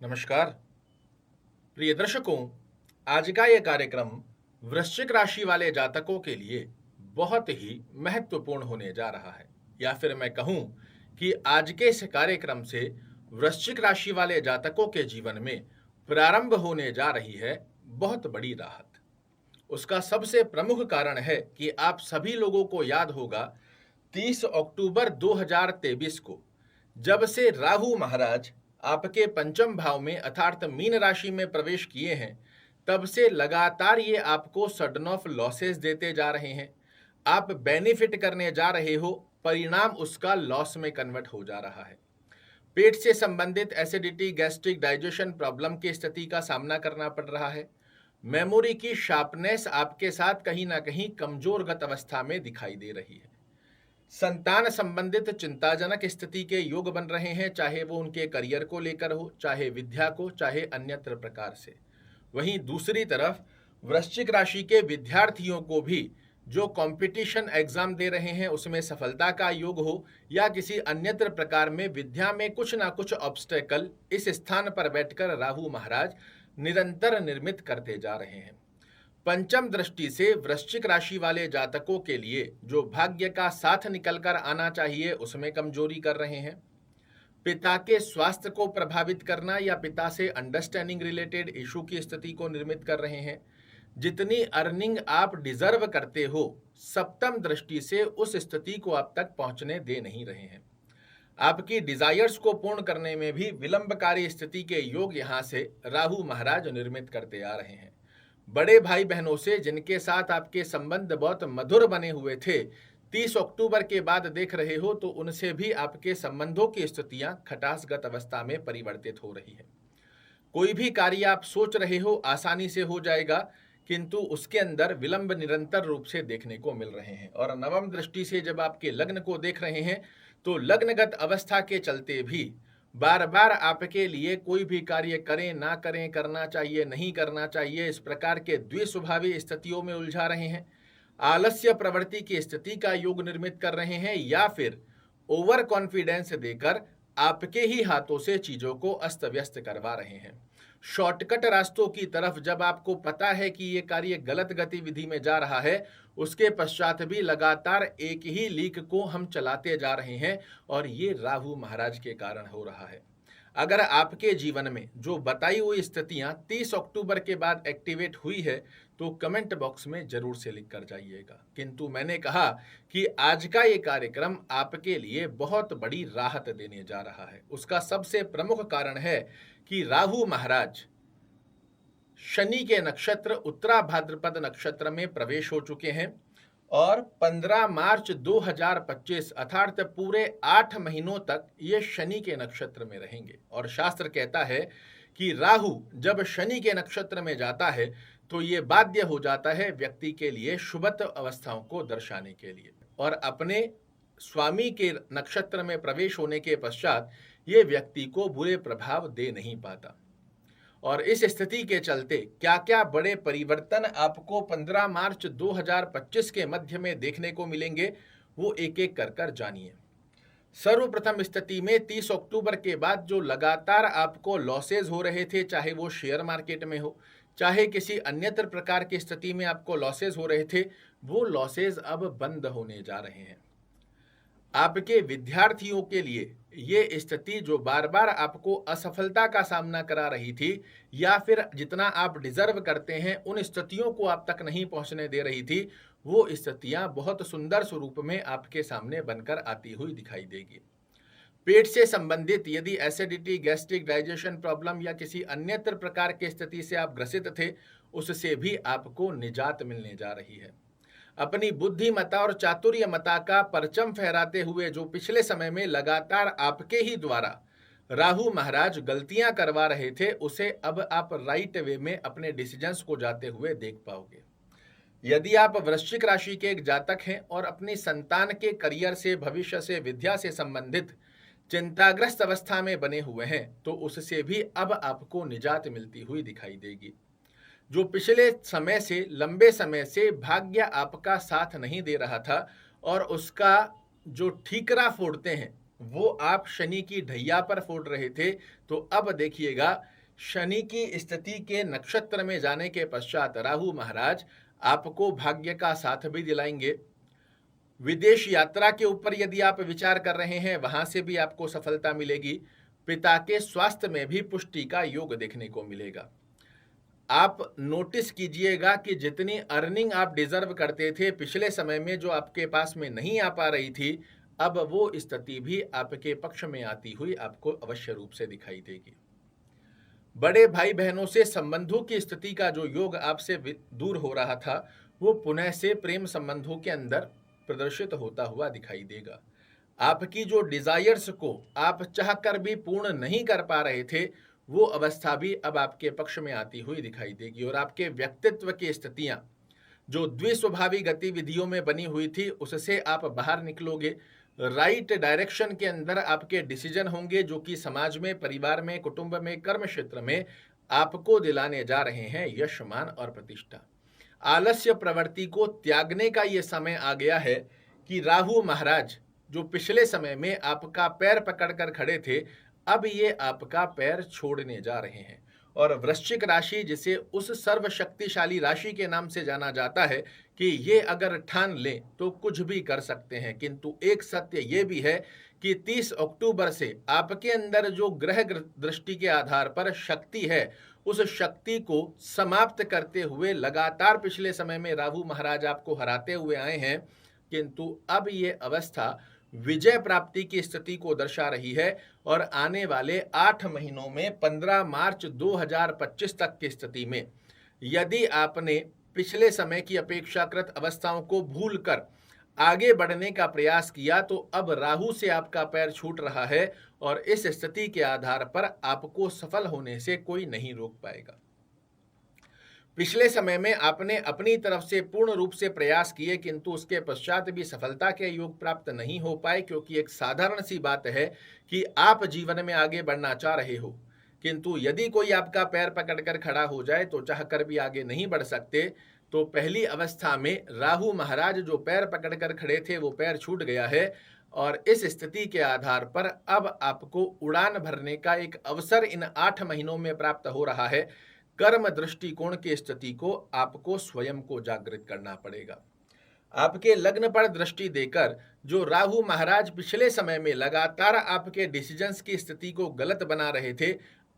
नमस्कार प्रिय दर्शकों। आज का ये कार्यक्रम वृश्चिक राशि वाले जातकों के लिए बहुत ही महत्वपूर्ण होने जा रहा है, या फिर मैं कहूं कि आज के इस कार्यक्रम से वृश्चिक राशि वाले जातकों के जीवन में प्रारंभ होने जा रही है बहुत बड़ी राहत। उसका सबसे प्रमुख कारण है कि आप सभी लोगों को याद होगा 30 अक्टूबर 2023 को जब से राहु महाराज आपके पंचम भाव में अर्थात मीन राशि में प्रवेश किए हैं, तब से लगातार ये आपको सडन ऑफ लॉसेस देते जा रहे हैं। आप बेनिफिट करने जा रहे हो, परिणाम उसका लॉस में कन्वर्ट हो जा रहा है। पेट से संबंधित एसिडिटी, गैस्ट्रिक, डाइजेशन प्रॉब्लम की स्थिति का सामना करना पड़ रहा है। मेमोरी की शार्पनेस आपके साथ कहीं ना कहीं कमजोरगत अवस्था में दिखाई दे रही है। संतान संबंधित चिंताजनक स्थिति के योग बन रहे हैं, चाहे वो उनके करियर को लेकर हो, चाहे विद्या को, चाहे अन्यत्र प्रकार से। वहीं दूसरी तरफ वृश्चिक राशि के विद्यार्थियों को भी जो कंपटीशन एग्जाम दे रहे हैं उसमें सफलता का योग हो, या किसी अन्यत्र प्रकार में विद्या में कुछ ना कुछ ऑब्स्टेकल इस स्थान पर बैठकर राहु महाराज निरंतर निर्मित करते जा रहे हैं। पंचम दृष्टि से वृश्चिक राशि वाले जातकों के लिए जो भाग्य का साथ निकलकर आना चाहिए उसमें कमजोरी कर रहे हैं। पिता के स्वास्थ्य को प्रभावित करना या पिता से अंडरस्टैंडिंग रिलेटेड इशू की स्थिति को निर्मित कर रहे हैं। जितनी अर्निंग आप डिजर्व करते हो, सप्तम दृष्टि से उस स्थिति को आप तक पहुंचने दे नहीं रहे हैं। आपकी डिजायर्स को पूर्ण करने में भी विलंबकारी स्थिति के योग यहां से राहु महाराज निर्मित करते आ रहे हैं। बड़े भाई बहनों से जिनके साथ आपके संबंध बहुत मधुर बने हुए थे, 30 अक्टूबर के बाद देख रहे हो तो उनसे भी आपके संबंधों की स्थितियां खटासगत अवस्था में परिवर्तित हो रही है। कोई भी कार्य आप सोच रहे हो आसानी से हो जाएगा, किंतु उसके अंदर विलंब निरंतर रूप से देखने को मिल रहे हैं। और नवम दृष्टि से जब आपके लग्न को देख रहे हैं तो लग्नगत अवस्था के चलते भी बार बार आपके लिए कोई भी कार्य करें ना करें, करना चाहिए नहीं करना चाहिए, इस प्रकार के द्विस्वभावी स्थितियों में उलझा रहे हैं। आलस्य प्रवृत्ति की स्थिति का योग निर्मित कर रहे हैं, या फिर ओवर कॉन्फिडेंस देकर आपके ही हाथों से चीजों को अस्त व्यस्त करवा रहे हैं। शॉर्टकट रास्तों की तरफ जब आपको पता है कि ये कार्य गलत गतिविधि में जा रहा है, उसके पश्चात भी लगातार एक ही लीक को हम चलाते जा रहे हैं, और ये राहु महाराज के कारण हो रहा है। अगर आपके जीवन में जो बताई हुई स्थितियां 30 अक्टूबर के बाद एक्टिवेट हुई है तो कमेंट बॉक्स में जरूर से लिख कर जाइएगा। किंतु मैंने कहा कि आज का ये कार्यक्रम आपके लिए बहुत बड़ी राहत देने जा रहा है। उसका सबसे प्रमुख कारण है कि राहु महाराज शनि के नक्षत्र उत्तरा भाद्रपद नक्षत्र में प्रवेश हो चुके हैं, और 15 मार्च 2025 अर्थात पूरे 8 महीनों तक ये शनि के नक्षत्र में रहेंगे। और शास्त्र कहता है कि राहु जब शनि के नक्षत्र में जाता है तो ये बाध्य हो जाता है व्यक्ति के लिए शुभत्व अवस्थाओं को दर्शाने के लिए, और अपने स्वामी के नक्षत्र में प्रवेश होने के पश्चात ये व्यक्ति को बुरे प्रभाव दे नहीं पाता। और इस स्थिति के चलते क्या क्या बड़े परिवर्तन आपको 15 मार्च 2025 के मध्य में देखने को मिलेंगे, वो एक एक कर जानिए। सर्वप्रथम स्थिति में 30 अक्टूबर के बाद जो लगातार आपको लॉसेज हो रहे थे, चाहे वो शेयर मार्केट में हो, चाहे किसी अन्यत्र प्रकार की स्थिति में आपको लॉसेज हो रहे थे, वो लॉसेज अब बंद होने जा रहे हैं। आपके विद्यार्थियों के लिए ये स्थिति जो बार बार आपको असफलता का सामना करा रही थी, या फिर जितना आप डिजर्व करते हैं उन स्थितियों को आप तक नहीं पहुंचने दे रही थी, वो स्थितियां बहुत सुंदर स्वरूप में आपके सामने बनकर आती हुई दिखाई देगी। पेट से संबंधित यदि एसिडिटी, गैस्ट्रिक, डाइजेशन प्रॉब्लम या किसी अन्यत्र प्रकार की स्थिति से आप ग्रसित थे, उससे भी आपको निजात मिलने जा रही है। अपनी बुद्धिमता और चातुर्यमता का परचम फहराते हुए जो पिछले समय में लगातार आपके ही द्वारा राहु महाराज गलतियां करवा रहे थे, उसे अब आप राइट वे में अपने डिसीजंस को जाते हुए देख पाओगे। यदि आप वृश्चिक राशि के एक जातक हैं और अपनी संतान के करियर से, भविष्य से, विद्या से संबंधित चिंताग्रस्त अवस्था में बने हुए हैं, तो उससे भी अब आपको निजात मिलती हुई दिखाई देगी। जो पिछले समय से, लंबे समय से भाग्य आपका साथ नहीं दे रहा था और उसका जो ठीकरा फोड़ते हैं वो आप शनि की ढैया पर फोड़ रहे थे, तो अब देखिएगा शनि की स्थिति के नक्षत्र में जाने के पश्चात राहु महाराज आपको भाग्य का साथ भी दिलाएंगे। विदेश यात्रा के ऊपर यदि आप विचार कर रहे हैं, वहां से भी आपको सफलता मिलेगी। पिता के स्वास्थ्य में भी पुष्टि का योग देखने को मिलेगा। आप नोटिस कीजिएगा कि जितनी अर्निंग आप डिजर्व करते थे पिछले समय में, जो आपके पास में नहीं आ पा रही थी, अब वो स्थिति भी आपके पक्ष में आती हुई आपको अवश्य रूप से दिखाई देगी। बड़े भाई बहनों से संबंधों की स्थिति का जो योग आपसे दूर हो रहा था, वो पुनः से प्रेम संबंधों के अंदर प्रदर्शित होता हुआ दिखाई देगा। आपकी जो डिजायर्स को आप चाहकर भी पूर्ण नहीं कर पा रहे थे, वो अवस्था भी अब आपके पक्ष में आती हुई दिखाई देगी। और आपके व्यक्तित्व की स्थितियां जो द्विस्वभावी गतिविधियों में बनी हुई थी, उससे आप बाहर निकलोगे। राइट डायरेक्शन के अंदर आपके डिसीजन होंगे, जो कि समाज में, परिवार में, कुटुंब में, कर्म क्षेत्र में आपको दिलाने जा रहे हैं यश, मान और प्रतिष्ठा। आलस्य प्रवृत्ति को त्यागने का ये समय आ गया है कि राहु महाराज जो पिछले समय में आपका पैर पकड़कर खड़े थे, अब ये आपका पैर छोड़ने जा रहे हैं। और वृश्चिक राशि, जिसे उस सर्वशक्तिशाली राशि के नाम से जाना जाता है कि ये अगर ठान लें तो कुछ भी कर सकते हैं, किंतु एक सत्य ये भी है कि 30 अक्टूबर से आपके अंदर जो ग्रह दृष्टि के आधार पर शक्ति है, उस शक्ति को समाप्त करते हुए लगातार पिछले समय में राहु महाराज आपको हराते हुए आए हैं, किंतु अब ये अवस्था विजय प्राप्ति की स्थिति को दर्शा रही है। और आने वाले 8 महीनों में 15 मार्च 2025 तक की स्थिति में यदि आपने पिछले समय की अपेक्षाकृत अवस्थाओं को भूलकर आगे बढ़ने का प्रयास किया, तो अब राहु से आपका पैर छूट रहा है और इस स्थिति के आधार पर आपको सफल होने से कोई नहीं रोक पाएगा। पिछले समय में आपने अपनी तरफ से पूर्ण रूप से प्रयास किए, किंतु उसके पश्चात भी सफलता के योग प्राप्त नहीं हो पाए, क्योंकि एक साधारण सी बात है कि आप जीवन में आगे बढ़ना चाह रहे हो, किंतु यदि कोई आपका पैर पकड़कर खड़ा हो जाए तो चाहकर भी आगे नहीं बढ़ सकते। तो पहली अवस्था में राहु महाराज जो पैर पकड़कर खड़े थे, वो पैर छूट गया है और इस स्थिति के आधार पर अब आपको उड़ान भरने का एक अवसर इन 8 महीनों में प्राप्त हो रहा है। कर्म दृष्टिकोण की स्थिति को आपको स्वयं को जागृत करना पड़ेगा। आपके लग्न पर दृष्टि देकर जो राहु महाराज पिछले समय में लगातार आपके डिसीजंस की स्थिति को गलत बना रहे थे,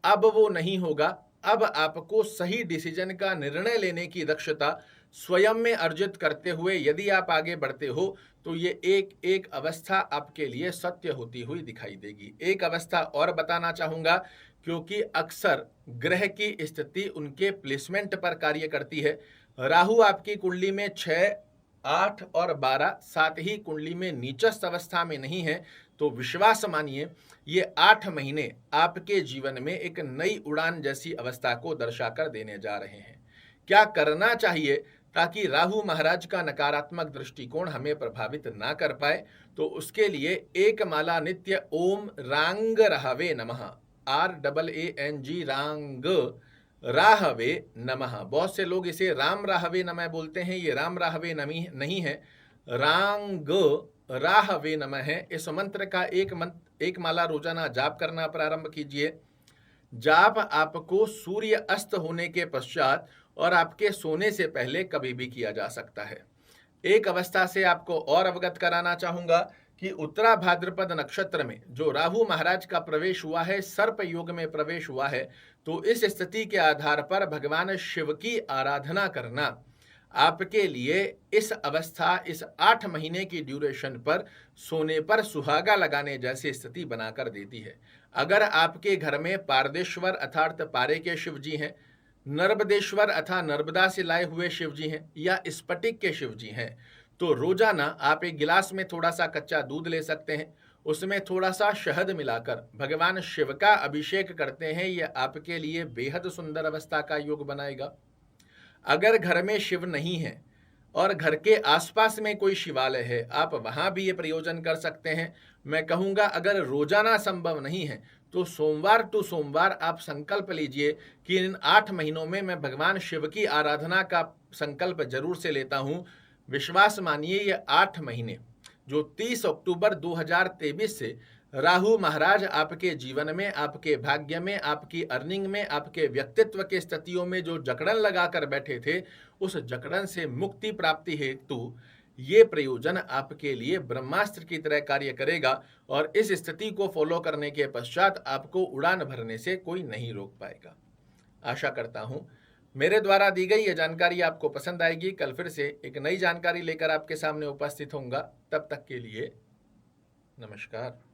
अब वो नहीं होगा। अब आपको सही डिसीजन का निर्णय लेने की दक्षता स्वयं में अर्जित करते हुए यदि आप आगे बढ़ते हो, तो ये एक एक अवस्था आपके लिए सत्य होती हुई दिखाई देगी। एक अवस्था और बताना चाहूंगा, क्योंकि अक्सर ग्रह की स्थिति उनके प्लेसमेंट पर कार्य करती है। राहु आपकी कुंडली में 6, 8 और 12, साथ ही कुंडली में नीचस्थ अवस्था में नहीं है, तो विश्वास मानिए ये 8 महीने आपके जीवन में एक नई उड़ान जैसी अवस्था को दर्शाकर देने जा रहे हैं। क्या करना चाहिए ताकि राहु महाराज का नकारात्मक दृष्टिकोण हमें प्रभावित ना कर पाए? तो उसके लिए एक माला नित्य ओम रांग रहवे नमः, RAANG रांग राहवे नमः। बहुत से लोग इसे राम राहवे नमः बोलते हैं, ये राम राहवे नहीं है, रांग राहवे नमः है। इस मंत्र का एक माला रोजाना जाप करना प्रारंभ कीजिए। जाप आपको सूर्य अस्त होने के पश्चात और आपके सोने से पहले कभी भी किया जा सकता है। एक अवस्था से आपको और अवगत कराना चाहूंगा कि उत्तरा भाद्रपद नक्षत्र में जो राहु महाराज का प्रवेश हुआ है, सर्प योग में प्रवेश हुआ है, तो इस स्थिति के आधार पर भगवान शिव की आराधना करना आपके लिए इस अवस्था, इस 8 महीने की ड्यूरेशन पर सोने पर सुहागा लगाने जैसी स्थिति बनाकर देती है। अगर आपके घर में पारदेश्वर अर्थात पारे के शिव जी हैं, नर्मदेश्वर अथा नर्मदा से लाए हुए शिव जी हैं, या स्फटिक के शिव जी हैं, तो रोजाना आप एक गिलास में थोड़ा सा कच्चा दूध ले सकते हैं, उसमें थोड़ा सा शहद मिलाकर भगवान शिव का अभिषेक करते हैं। यह आपके लिए बेहद सुंदर अवस्था का योग बनाएगा। अगर घर में शिव नहीं है और घर के आसपास में कोई शिवालय है, आप वहां भी ये प्रयोजन कर सकते हैं। मैं कहूँगा अगर रोजाना संभव नहीं है तो सोमवार टू सोमवार आप संकल्प लीजिए कि इन 8 महीनों में मैं भगवान शिव की आराधना का संकल्प जरूर से लेता हूँ। विश्वास मानिए ये 8 महीने जो 30 अक्टूबर 2023 से राहु महाराज आपके जीवन में, आपके भाग्य में, आपकी अर्निंग में, आपके व्यक्तित्व के स्थितियों में जो जकड़न लगाकर बैठे थे, उस जकड़न से मुक्ति प्राप्ति हेतु ये प्रयोजन आपके लिए ब्रह्मास्त्र की तरह कार्य करेगा और इस स्थिति को फॉलो करने के पश्चात आपको उड़ान भरने से कोई नहीं रोक पाएगा। आशा करता हूं मेरे द्वारा दी गई यह जानकारी आपको पसंद आएगी। कल फिर से एक नई जानकारी लेकर आपके सामने उपस्थित होऊंगा। तब तक के लिए नमस्कार।